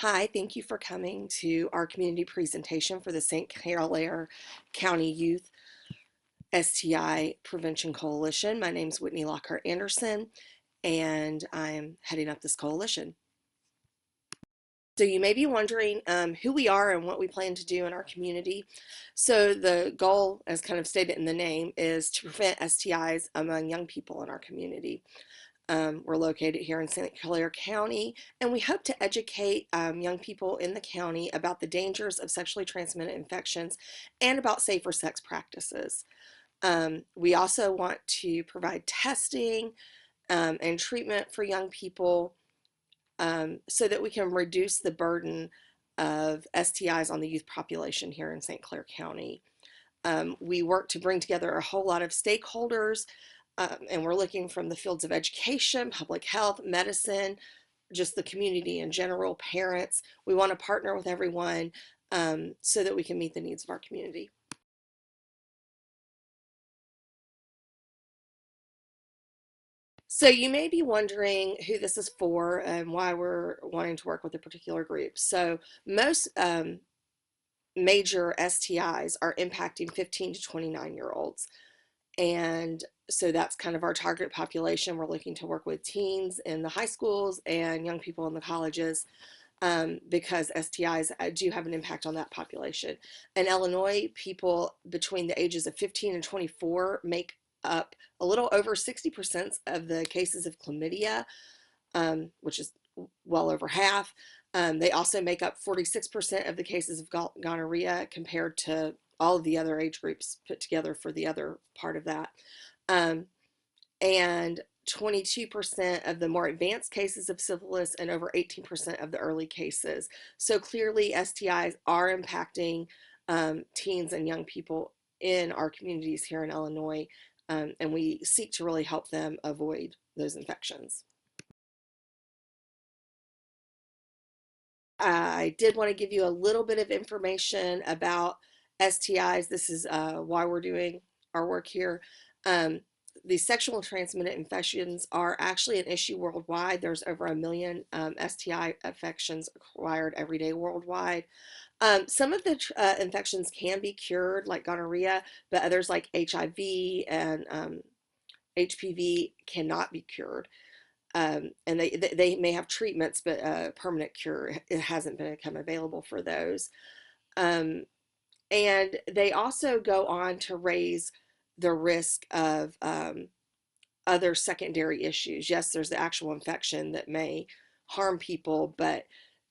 Hi, thank you for coming to our community presentation for the St. Clair County Youth STI Prevention Coalition. My name is Whitney Lockhart Anderson, and I'm heading up this coalition. So you may be wondering who we are and what we plan to do in our community. So the goal, as kind of stated in the name, is to prevent STIs among young people in our community. We're located here in St. Clair County, and we hope to educate young people in the county about the dangers of sexually transmitted infections and about safer sex practices. We also want to provide testing and treatment for young people so that we can reduce the burden of STIs on the youth population here in St. Clair County. We work to bring together a whole lot of stakeholders, and we're looking from the fields of education, public health, medicine, just the community in general, parents. We want to partner with everyone so that we can meet the needs of our community. So you may be wondering who this is for and why we're wanting to work with a particular group. So most major STIs are impacting 15 to 29-year-olds. And so that's kind of our target population. We're looking to work with teens in the high schools and young people in the colleges because STIs do have an impact on that population. In Illinois, people between the ages of 15 and 24 make up a little over 60% of the cases of chlamydia, which is well over half. They also make up 46% of the cases of gonorrhea compared to all of the other age groups put together for the other part of that. And 22% of the more advanced cases of syphilis and over 18% of the early cases. So clearly STIs are impacting teens and young people in our communities here in Illinois, and we seek to really help them avoid those infections. I did want to give you a little bit of information about STIs. This is why we're doing our work here. The sexual transmitted infections are actually an issue worldwide. There's over 1 million STI infections acquired every day worldwide. Some of the infections can be cured, like gonorrhea, but others like HIV and HPV cannot be cured. And they may have treatments, but a permanent cure it hasn't become available for those. Um, and they also go on to raise the risk of other secondary issues. Yes, there's the actual infection that may harm people, but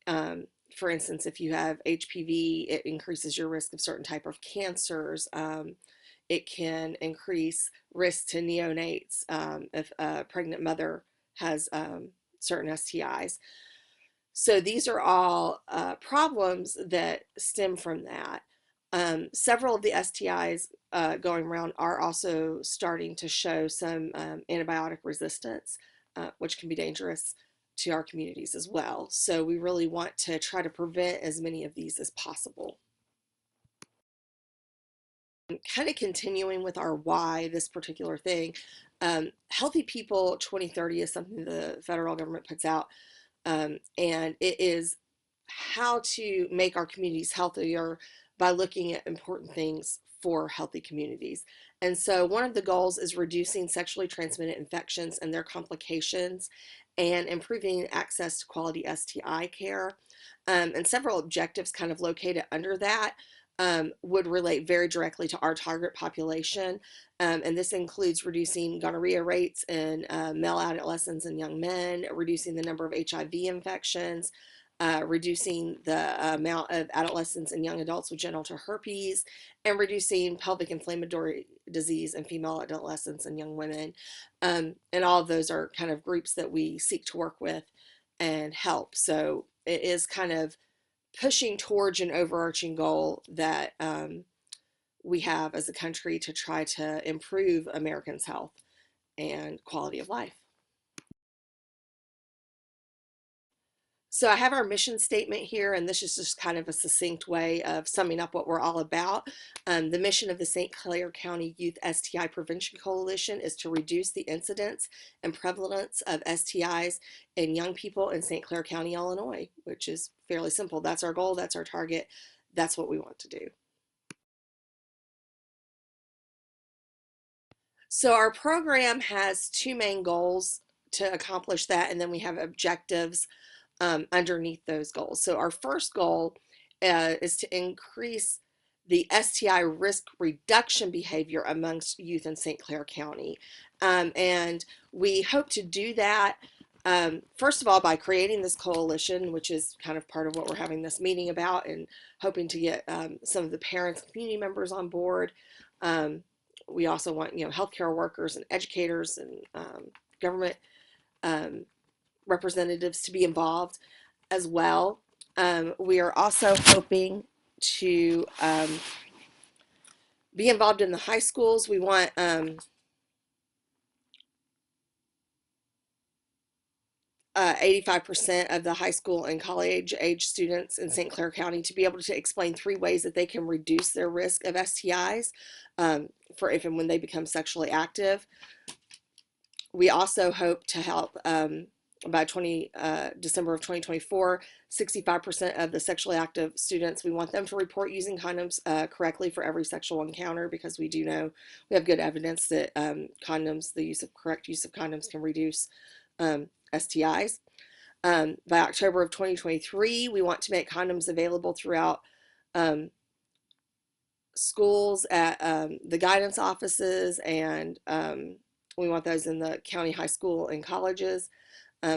for instance, if you have HPV, it increases your risk of certain type of cancers. It can increase risk to neonates if a pregnant mother has certain STIs. So these are all problems that stem from that. Several of the STIs going around are also starting to show some antibiotic resistance, which can be dangerous to our communities as well. So we really want to try to prevent as many of these as possible. Kind of continuing with our why this particular thing, Healthy People 2030 is something the federal government puts out, and it is how to make our communities healthier by looking at important things for healthy communities. And so one of the goals is reducing sexually transmitted infections and their complications and improving access to quality STI care. And several objectives kind of located under that would relate very directly to our target population. And this includes reducing gonorrhea rates in male adolescents and young men, reducing the number of HIV infections, reducing the amount of adolescents and young adults with genital herpes, and reducing pelvic inflammatory disease in female adolescents and young women. And all of those are kind of groups that we seek to work with and help. So it is kind of pushing towards an overarching goal that we have as a country to try to improve Americans' health and quality of life. So I have our mission statement here, and this is just kind of a succinct way of summing up what we're all about. The mission of the St. Clair County Youth STI Prevention Coalition is to reduce the incidence and prevalence of STIs in young people in St. Clair County, Illinois, which is fairly simple. That's our goal, that's our target, that's what we want to do. So our program has two main goals to accomplish that, and then we have objectives underneath those goals. So our first goal is to increase the STI risk reduction behavior amongst youth in St. Clair County. And we hope to do that, first of all, by creating this coalition, which is kind of part of what we're having this meeting about, and hoping to get some of the parents and community members on board. We also want, healthcare workers and educators and government representatives to be involved as well. We are also hoping to be involved in the high schools. We want 85% of the high school and college age students in St. Clair County to be able to explain 3 ways that they can reduce their risk of STIs for if and when they become sexually active. We also hope to help by December of 2024, 65% of the sexually active students, we want them to report using condoms correctly for every sexual encounter, because we do know, we have good evidence that condoms, the correct use of condoms can reduce STIs. By October of 2023, we want to make condoms available throughout schools, at the guidance offices, and we want those in the county high school and colleges,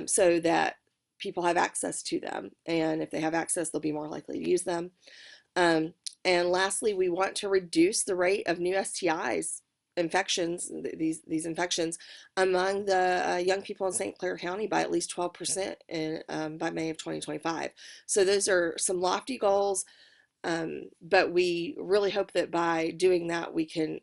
so that people have access to them. And if they have access, they'll be more likely to use them. And lastly, we want to reduce the rate of new STIs infections, these infections among the young people in St. Clair County by at least 12% by May of 2025. So those are some lofty goals, but we really hope that by doing that, we can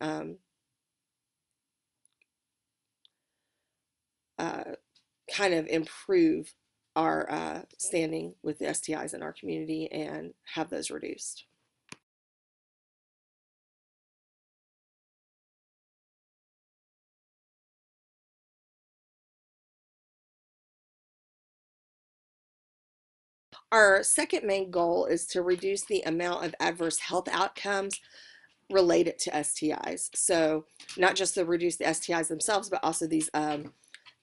kind of improve our standing with the STIs in our community and have those reduced. Our second main goal is to reduce the amount of adverse health outcomes related to STIs. So not just to reduce the STIs themselves, but also these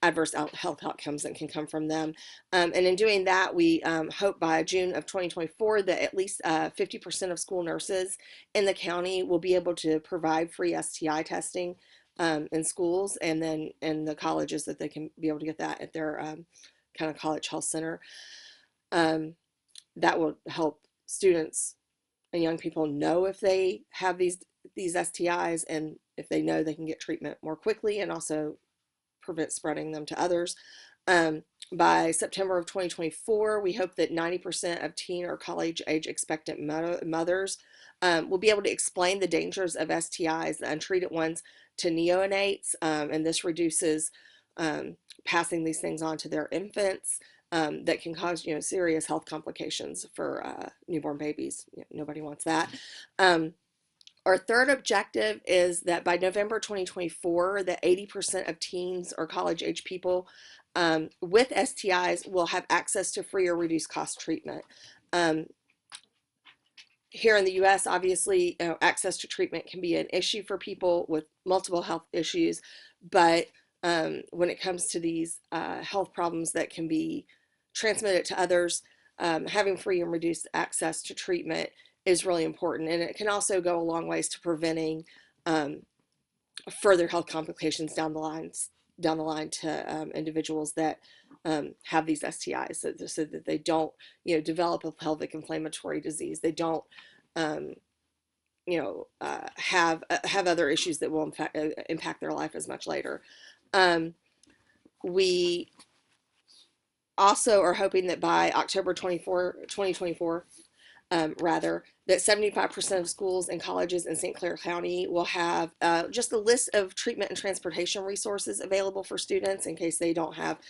adverse health outcomes that can come from them. And in doing that, we hope by June of 2024 that at least 50% of school nurses in the county will be able to provide free STI testing in schools, and then in the colleges that they can be able to get that at their kind of college health center. That will help students and young people know if they have these STIs, and if they know, they can get treatment more quickly and also prevent spreading them to others. By September of 2024, we hope that 90% of teen or college age expectant mothers will be able to explain the dangers of STIs, the untreated ones, to neonates, and this reduces passing these things on to their infants. That can cause, serious health complications for newborn babies. Nobody wants that. Our third objective is that by November 2024, that 80% of teens or college age people with STIs will have access to free or reduced cost treatment. Here in the US, obviously, access to treatment can be an issue for people with multiple health issues, but when it comes to these health problems that can be transmitted to others, having free and reduced access to treatment is really important. And it can also go a long ways to preventing further health complications down the line to individuals that have these STIs, so that they don't, develop a pelvic inflammatory disease. They don't, have other issues that will impact their life as much later. We also are hoping that by October 2024, that 75% of schools and colleges in St. Clair County will have just a list of treatment and transportation resources available for students in case they don't have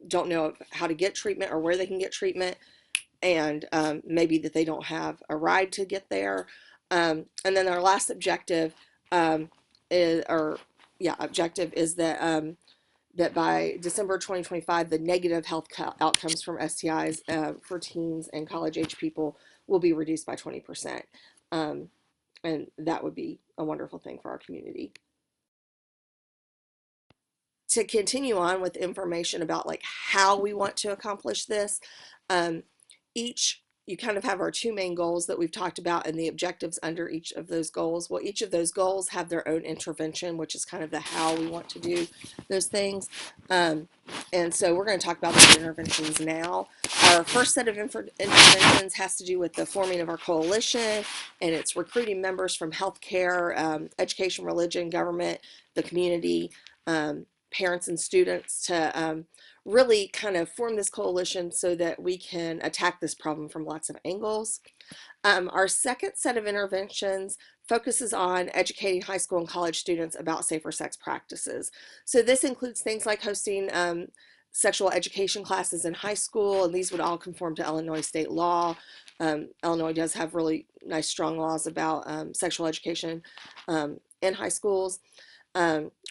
don't know how to get treatment or where they can get treatment, and maybe that they don't have a ride to get there. And then our last objective um, is, or yeah, objective is that that by December 2025, the negative health outcomes from STIs for teens and college age people will be reduced by 20%. Um, and that would be a wonderful thing for our community. To continue on with information about like how we want to accomplish this, um, each you kind of have our two main goals that we've talked about and the objectives under each of those goals. Well, each of those goals have their own intervention, which is kind of the how we want to do those things. And so we're going to talk about those interventions now. Our first set of interventions has to do with the forming of our coalition, and it's recruiting members from healthcare, education, religion, government, the community, parents and students to really kind of form this coalition so that we can attack this problem from lots of angles. Our second set of interventions focuses on educating high school and college students about safer sex practices. So this includes things like hosting sexual education classes in high school, and these would all conform to Illinois state law. Illinois does have really nice, strong laws about sexual education in high schools.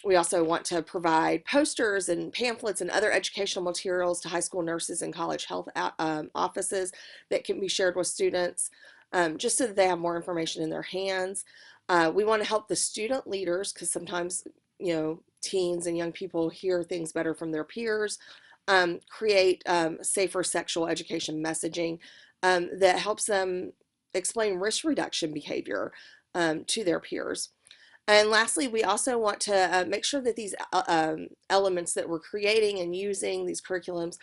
We also want to provide posters and pamphlets and other educational materials to high school nurses and college health offices that can be shared with students, just so that they have more information in their hands. We want to help the student leaders, because sometimes, you know, teens and young people hear things better from their peers, create safer sexual education messaging that helps them explain risk reduction behavior to their peers. And lastly, we also want to make sure that these elements that we're creating and using, these curriculums,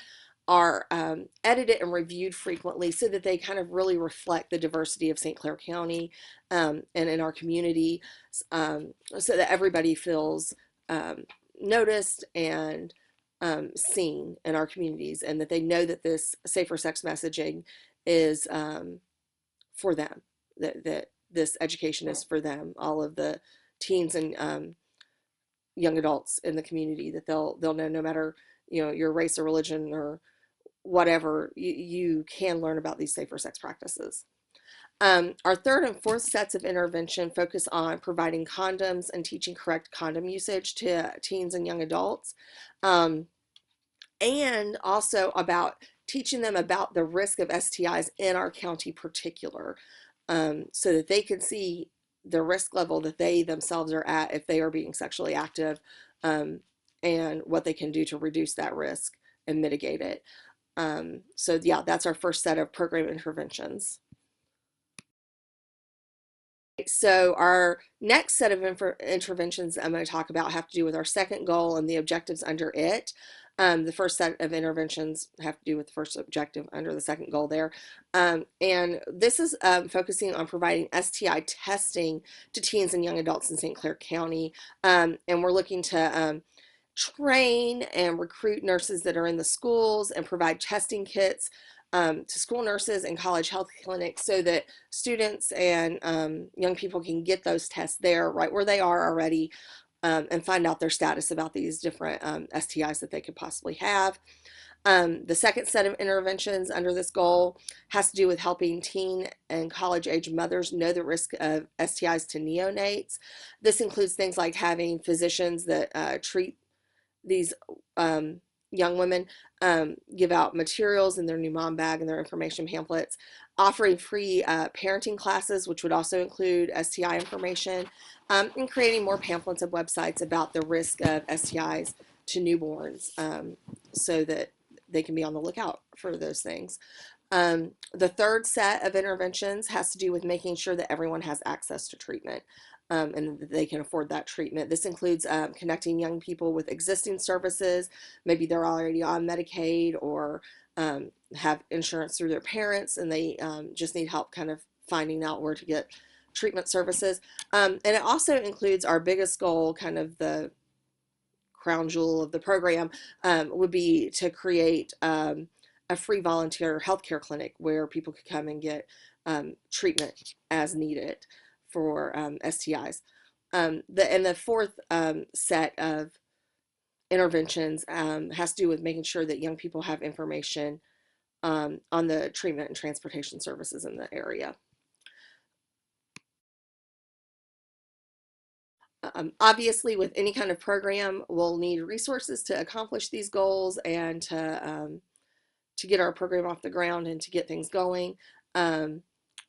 are edited and reviewed frequently so that they kind of really reflect the diversity of St. Clair County and in our community, so that everybody feels noticed and seen in our communities, and that they know that this safer sex messaging is for them, that this education is for them, all of the teens and young adults in the community, that they'll know no matter, you know, your race or religion or whatever, you can learn about these safer sex practices. Our third and fourth sets of intervention focus on providing condoms and teaching correct condom usage to teens and young adults, and also about teaching them about the risk of STIs in our county particular, so that they can see the risk level that they themselves are at if they are being sexually active, and what they can do to reduce that risk and mitigate it. So yeah, that's our first set of program interventions. So our next set of interventions I'm going to talk about have to do with our second goal and the objectives under it. The first set of interventions have to do with the first objective under the second goal there. And this is focusing on providing STI testing to teens and young adults in St. Clair County. And we're looking to train and recruit nurses that are in the schools and provide testing kits to school nurses and college health clinics so that students and young people can get those tests there right where they are already, and find out their status about these different STIs that they could possibly have. The second set of interventions under this goal has to do with helping teen and college age mothers know the risk of STIs to neonates. This includes things like having physicians that treat these young women, give out materials in their new mom bag and their information pamphlets, offering free parenting classes, which would also include STI information, and creating more pamphlets and websites about the risk of STIs to newborns, so that they can be on the lookout for those things. The third set of interventions has to do with making sure that everyone has access to treatment, and that they can afford that treatment. This includes connecting young people with existing services. Maybe they're already on Medicaid or have insurance through their parents, and they just need help kind of finding out where to get treatment services. And it also includes our biggest goal, kind of the crown jewel of the program, would be to create a free volunteer healthcare clinic where people could come and get treatment as needed for STIs. And the fourth set of interventions has to do with making sure that young people have information on the treatment and transportation services in the area. Obviously, with any kind of program, we'll need resources to accomplish these goals and to get our program off the ground and to get things going. Um,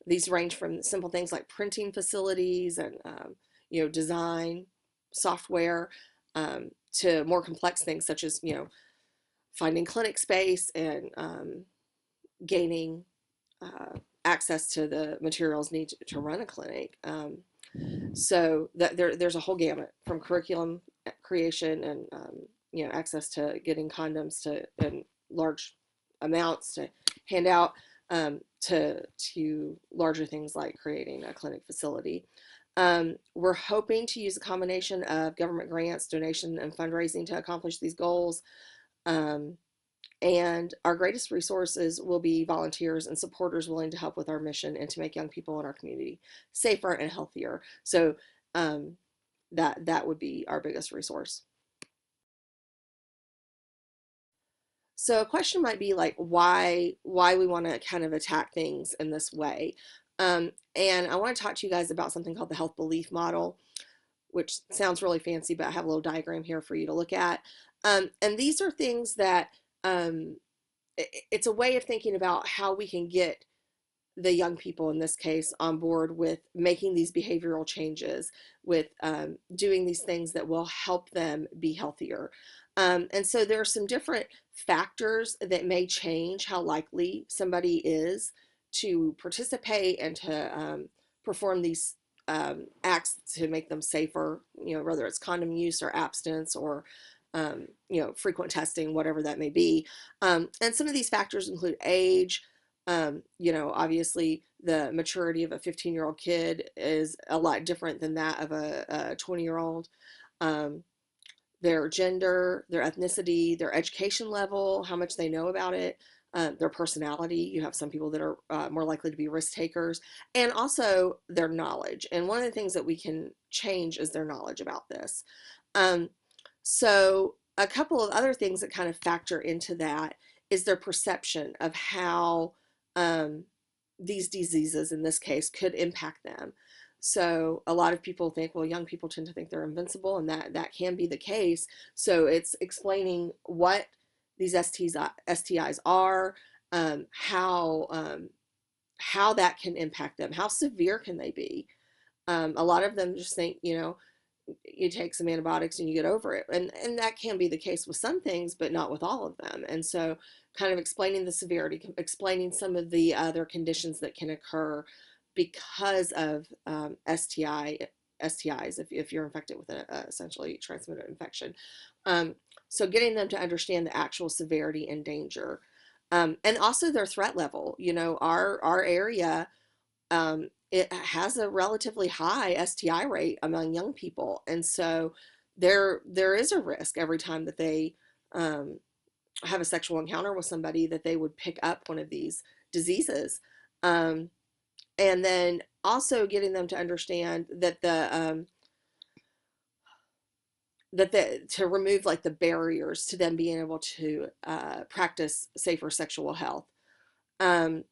these range from simple things like printing facilities and design software, to more complex things such as finding clinic space and gaining access to the materials needed to run a clinic. So that there's a whole gamut from curriculum creation and access to getting condoms to in large amounts to hand out, to larger things like creating a clinic facility. We're hoping to use a combination of government grants, donation, and fundraising to accomplish these goals. Um, and our greatest resources will be volunteers and supporters willing to help with our mission and to make young people in our community safer and healthier. So um, that would be our biggest resource. So a question might be like why we want to kind of attack things in this way. And I want to talk to you guys about something called the health belief model, which sounds really fancy, but I have a little diagram here for you to look at. And these are things that it's a way of thinking about how we can get the young people in this case on board with making these behavioral changes, with doing these things that will help them be healthier. And so there are some different factors that may change how likely somebody is to participate and to perform these acts to make them safer, whether it's condom use or abstinence or frequent testing, whatever that may be. And some of these factors include age. Obviously the maturity of a 15-year-old kid is a lot different than that of a 20-year-old. Their gender, their ethnicity, their education level, how much they know about it, their personality. You have some people that are more likely to be risk takers, and also their knowledge. And one of the things that we can change is their knowledge about this. Um, so a couple of other things that kind of factor into that is their perception of how um, these diseases, in this case, could impact them. So a lot of people think, well, young people tend to think they're invincible, and that can be the case. So it's explaining what these STIs are, how that can impact them, how severe can they be. A lot of them just think, you take some antibiotics and you get over it. And that can be the case with some things, but not with all of them. And so kind of explaining the severity, explaining some of the other conditions that can occur because of STIs, if you're infected with an essentially transmitted infection. So getting them to understand the actual severity and danger. And also their threat level. Our area, it has a relatively high STI rate among young people. And so there is a risk every time that they have a sexual encounter with somebody that they would pick up one of these diseases. And then also getting them to understand that to remove like the barriers to them being able to practice safer sexual health. And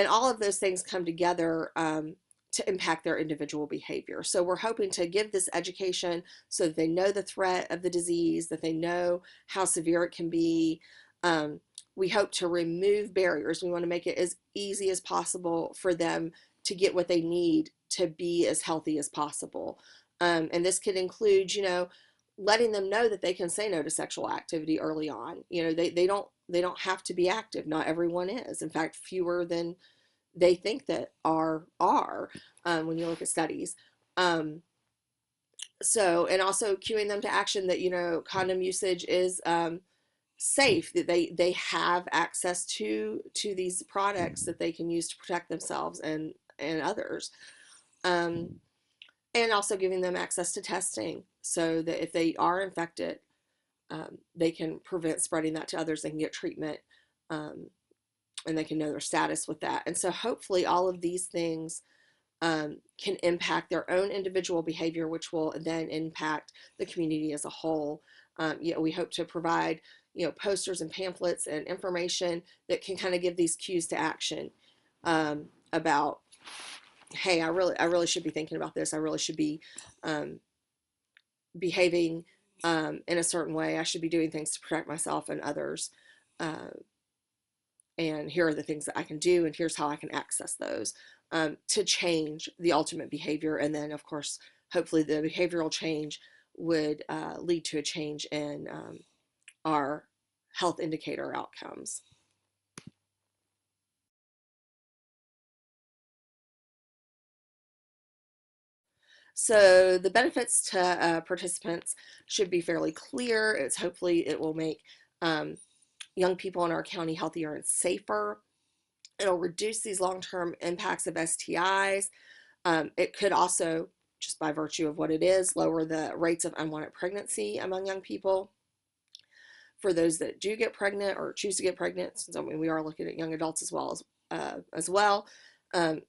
all of those things come together to impact their individual behavior. So we're hoping to give this education so that they know the threat of the disease, that they know how severe it can be. We hope to remove barriers. We want to make it as easy as possible for them to get what they need to be as healthy as possible. And this could include, letting them know that they can say no to sexual activity early on. They don't have to be active. Not everyone is. In fact, fewer than they think that are when you look at studies. And also cueing them to action that, condom usage is safe, that they have access to these products that they can use to protect themselves and others. And also giving them access to testing so that if they are infected, they can prevent spreading that to others. They can get treatment, and they can know their status with that. And so hopefully all of these things can impact their own individual behavior, which will then impact the community as a whole. We hope to provide, posters and pamphlets and information that can kind of give these cues to action, about, hey, I really should be thinking about this. I really should be, um, behaving, in a certain way. I should be doing things to protect myself and others. Uh, and here are the things that I can do, and here's how I can access those, to change the ultimate behavior. And then, of course, hopefully the behavioral change would, lead to a change in, our health indicator outcomes. So the benefits to, participants should be fairly clear. It's hopefully it will make, um, young people in our county healthier and safer. It'll reduce these long-term impacts of STIs. It could also, just by virtue of what it is, lower the rates of unwanted pregnancy among young people. For those that do get pregnant or choose to get pregnant, since I mean we are looking at young adults as well,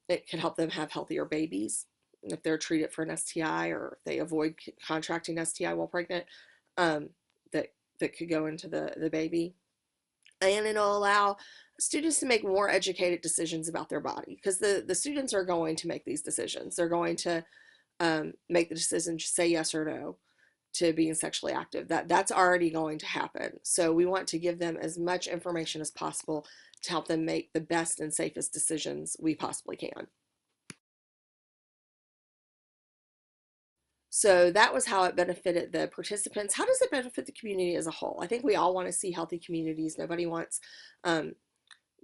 it can help them have healthier babies if they're treated for an STI, or if they avoid contracting STI while pregnant, um, that that could go into the baby. And it'll allow students to make more educated decisions about their body, because the students are going to make these decisions. They're going to, make the decision to say yes or no to being sexually active. That's already going to happen. So we want to give them as much information as possible to help them make the best and safest decisions we possibly can. So that was how it benefited the participants. How does it benefit the community as a whole? I think we all want to see healthy communities. Nobody wants, um,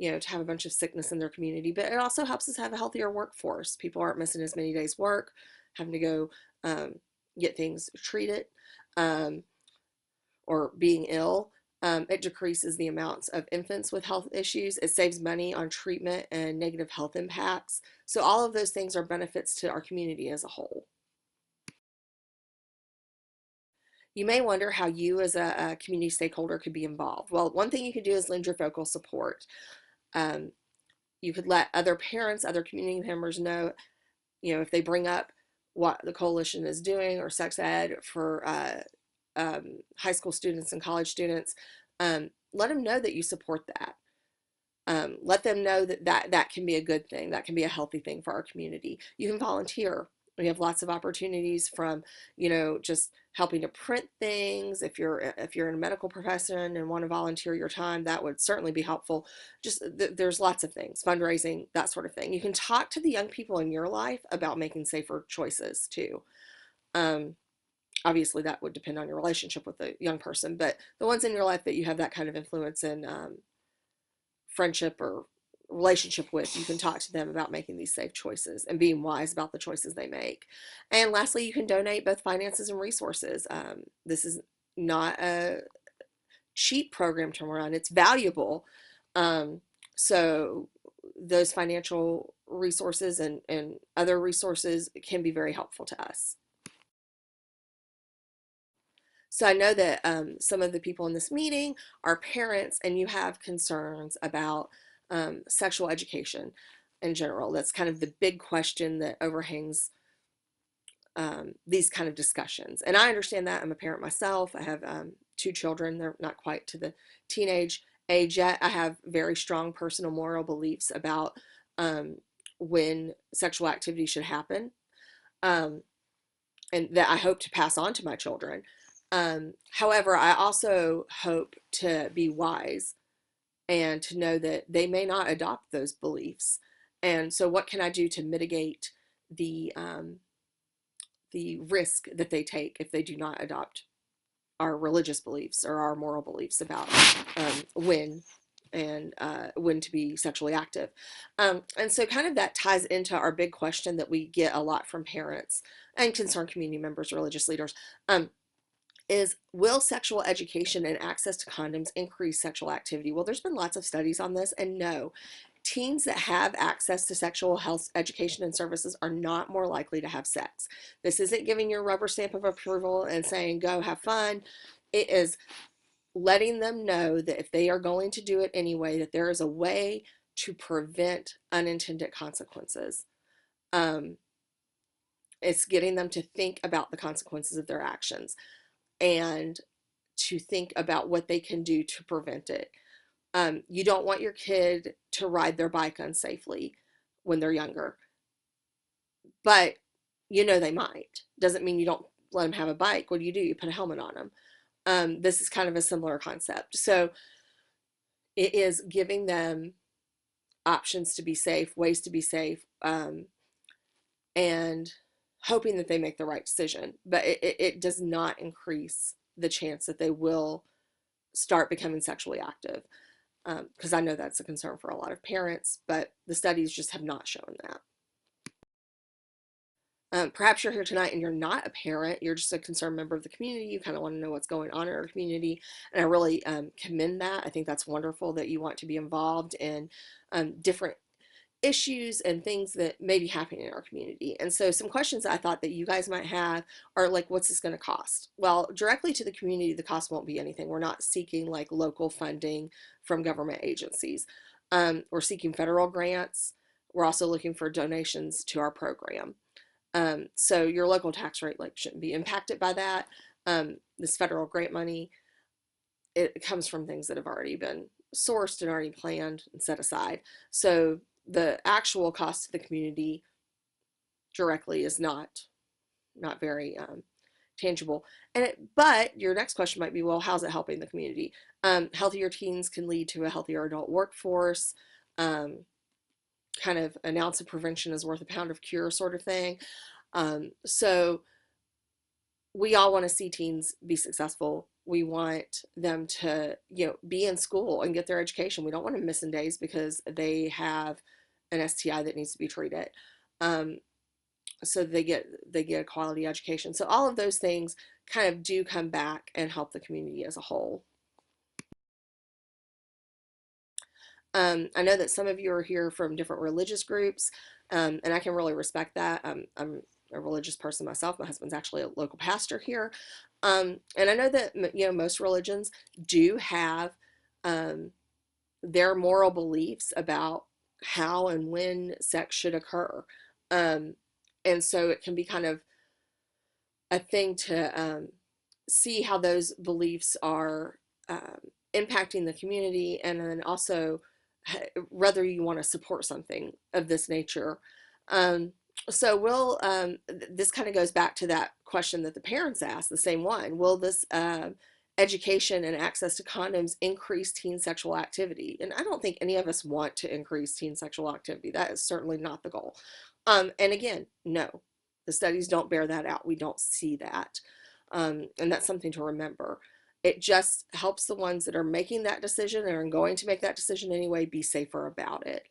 to have a bunch of sickness in their community, but it also helps us have a healthier workforce. People aren't missing as many days work, having to go, um, get things treated, um, or being ill. It decreases the amounts of infants with health issues. It saves money on treatment and negative health impacts. So all of those things are benefits to our community as a whole. You may wonder how you as a community stakeholder could be involved. Well, one thing you could do is lend your vocal support. Um, you could let other parents, other community members know, if they bring up what the coalition is doing, or sex ed for, high school students and college students. Let them know that you support that. Let them know that can be a good thing. That can be a healthy thing for our community. You can volunteer. We have lots of opportunities from, just helping to print things. If you're in a medical profession and want to volunteer your time, that would certainly be helpful. Just there's lots of things, fundraising, that sort of thing. You can talk to the young people in your life about making safer choices too. Um, Obviously, that would depend on your relationship with the young person, but the ones in your life that you have that kind of influence and, friendship or relationship with, you can talk to them about making these safe choices and being wise about the choices they make. And lastly, you can donate both finances and resources. This is not a cheap program to run, it's valuable. Um, so those financial resources and other resources can be very helpful to us. So I know that, some of the people in this meeting are parents, and you have concerns about, sexual education in general. That's kind of the big question that overhangs, these kind of discussions. And I understand that. I'm a parent myself. I have, two children. They're not quite to the teenage age yet. I have very strong personal moral beliefs about, um, when sexual activity should happen. Um, and that I hope to pass on to my children. However, I also hope to be wise and to know that they may not adopt those beliefs. And so, what can I do to mitigate the risk that they take if they do not adopt our religious beliefs or our moral beliefs about, when to be sexually active. And so kind of that ties into our big question that we get a lot from parents and concerned community members, religious leaders, is, will sexual education and access to condoms increase sexual activity? Well, there's been lots of studies on this, and no, teens that have access to sexual health education and services are not more likely to have sex. This isn't giving your rubber stamp of approval and saying, go have fun. It is letting them know that if they are going to do it anyway, that there is a way to prevent unintended consequences. Um, it's getting them to think about the consequences of their actions. And to think about what they can do to prevent it. You don't want your kid to ride their bike unsafely when they're younger, but they might. Doesn't mean you don't let them have a bike. What do? You put a helmet on them. This is kind of a similar concept. So it is giving them options to be safe, ways to be safe, and hoping that they make the right decision. But it does not increase the chance that they will start becoming sexually active. Because I know that's a concern for a lot of parents, but the studies just have not shown that. Perhaps you're here tonight and you're not a parent, you're just a concerned member of the community. You kind of want to know what's going on in our community, and I really commend that. I think that's wonderful that you want to be involved in different issues and things that may be happening in our community. And so some questions I thought that you guys might have are like, what's this going to cost? Well, directly to the community, the cost won't be anything. We're not seeking like local funding from government agencies. We're seeking federal grants. We're also looking for donations to our program. So your local tax rate like shouldn't be impacted by that. This federal grant money, it comes from things that have already been sourced and already planned and set aside. So the actual cost to the community directly is not very tangible. But your next question might be, well, how's it helping the community? Healthier teens can lead to a healthier adult workforce. Kind of an ounce of prevention is worth a pound of cure sort of thing. So we all want to see teens be successful. We want them to, be in school and get their education. We don't want them missing days because they have an STI that needs to be treated. So they get a quality education. So all of those things kind of do come back and help the community as a whole. I know that some of you are here from different religious groups, and I can really respect that. I'm a religious person myself. My husband's actually a local pastor here. And I know that, most religions do have their moral beliefs about how and when sex should occur. And so it can be kind of a thing to see how those beliefs are impacting the community, and then also whether you want to support something of this nature. So this kind of goes back to that question that the parents asked, the same one. Will this education and access to condoms increase teen sexual activity? And I don't think any of us want to increase teen sexual activity. That is certainly not the goal. And again, no, the studies don't bear that out. We don't see that. And that's something to remember. It just helps the ones that are making that decision and are going to make that decision anyway be safer about it.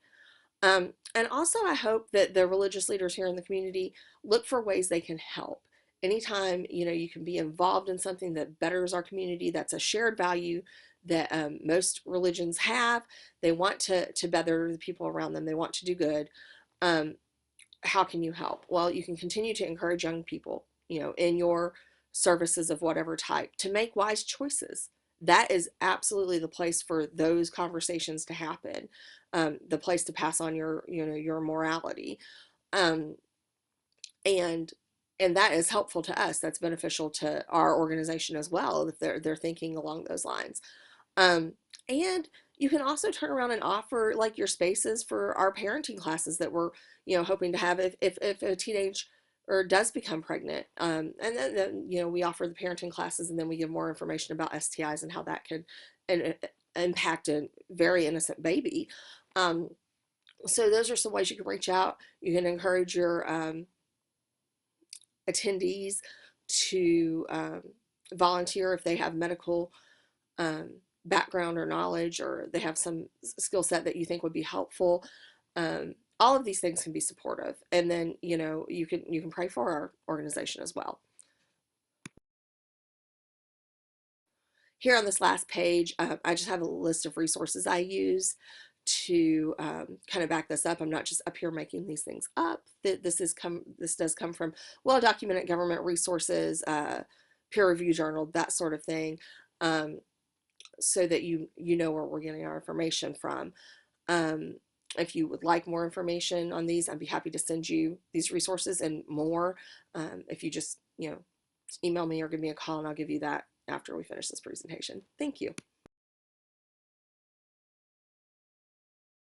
And also, I hope that the religious leaders here in the community look for ways they can help. Anytime, you can be involved in something that betters our community, that's a shared value that most religions have. They want to better the people around them. They want to do good. How can you help? Well, you can continue to encourage young people, in your services of whatever type, to make wise choices. That is absolutely the place for those conversations to happen, the place to pass on your morality, um, and that is helpful to us. That's beneficial to our organization as well, if they're thinking along those lines. And you can also turn around and offer like your spaces for our parenting classes that we're hoping to have if a teenage or does become pregnant, and then we offer the parenting classes, and then we give more information about STIs and how that could impact a very innocent baby. So those are some ways you can reach out. You can encourage your attendees to volunteer if they have medical background or knowledge, or they have some skill set that you think would be helpful. All of these things can be supportive, and then you can pray for our organization as well. Here on this last page, I just have a list of resources I use to kind of back this up. I'm not just up here making these things up. This does come from well-documented government resources, peer-reviewed journal, that sort of thing, so that you know where we're getting our information from. If you would like more information on these, I'd be happy to send you these resources and more. If you just email me or give me a call, and I'll give you that after we finish this presentation. Thank you.